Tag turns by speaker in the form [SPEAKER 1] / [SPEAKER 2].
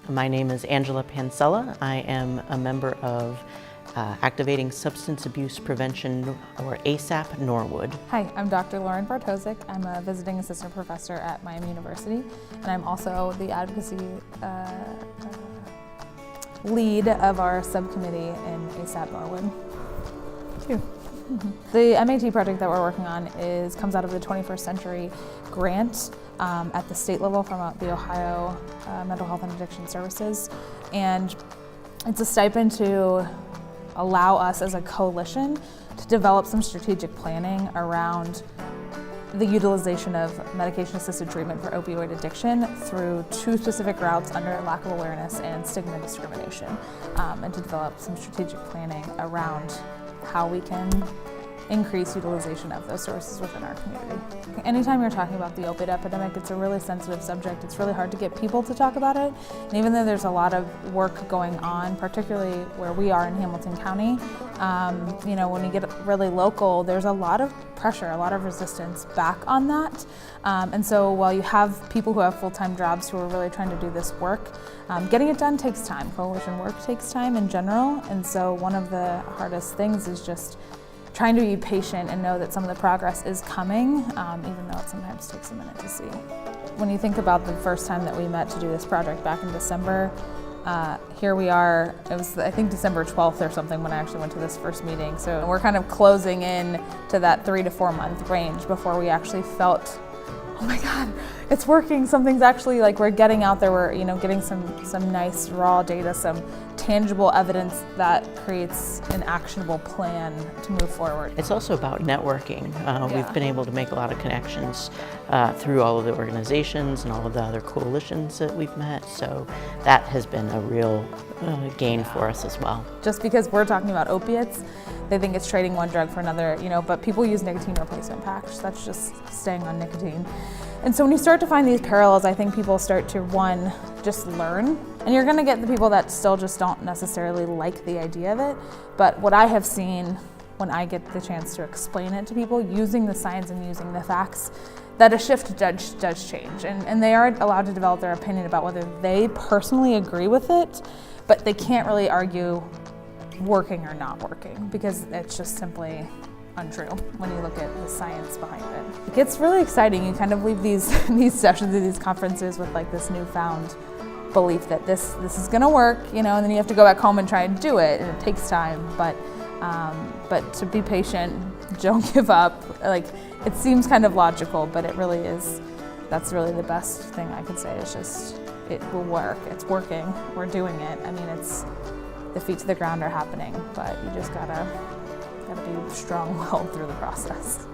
[SPEAKER 1] My name is Angela Pansella. I am a member of Activating Substance Abuse Prevention, or ASAP, Norwood.
[SPEAKER 2] Hi, I'm Dr. Lauren Bartosik. I'm a visiting assistant professor at Miami University, and I'm also the advocacy lead of our subcommittee in ASAP Norwood. Thank you. The MAT project that we're working on comes out of the 21st Century grant at the state level from the Ohio Mental Health and Addiction Services, and it's a stipend to allow us as a coalition to develop some strategic planning around the utilization of medication-assisted treatment for opioid addiction through two specific routes under lack of awareness and stigma discrimination, and to develop some strategic planning around how we can increase utilization of those services within our community. Anytime you're talking about the opioid epidemic, it's a really sensitive subject. It's really hard to get people to talk about it. And even though there's a lot of work going on, particularly where we are in Hamilton County, when you get really local, there's a lot of pressure, a lot of resistance back on that. And so while you have people who have full-time jobs who are really trying to do this work, getting it done takes time. Coalition work takes time in general. And so one of the hardest things is just trying to be patient and know that some of the progress is coming, even though it sometimes takes a minute to see. When you think about the first time that we met to do this project back in December, here we are, it was I think December 12th or something when I actually went to this first meeting. So we're kind of closing in to that 3 to 4 month range before we actually felt, oh my God, it's working. Something's actually, like, we're getting out there, we're getting some nice raw data, some tangible evidence that creates an actionable plan to move forward.
[SPEAKER 1] It's also about networking. We've been able to make a lot of connections through all of the organizations and all of the other coalitions that we've met, so that has been a real gain for us as well.
[SPEAKER 2] Just because we're talking about opiates, they think it's trading one drug for another, but people use nicotine replacement patch. That's just staying on nicotine. And so when you start to find these parallels, I think people start to, one, just learn. And you're gonna get the people that still just don't necessarily like the idea of it. But what I have seen when I get the chance to explain it to people, using the science and using the facts, that a shift does change. And they are allowed to develop their opinion about whether they personally agree with it, but they can't really argue working or not working, because it's just simply untrue when you look at the science behind it. It gets really exciting. You kind of leave these sessions and these conferences with like this newfound belief that this is gonna work, and then you have to go back home and try and do it, and it takes time, but to be patient, don't give up. Like, it seems kind of logical, but it really is. That's really the best thing I could say, is just, it will work. It's working, we're doing it. I mean, the feet to the ground are happening, but you just gotta be strong-willed through the process.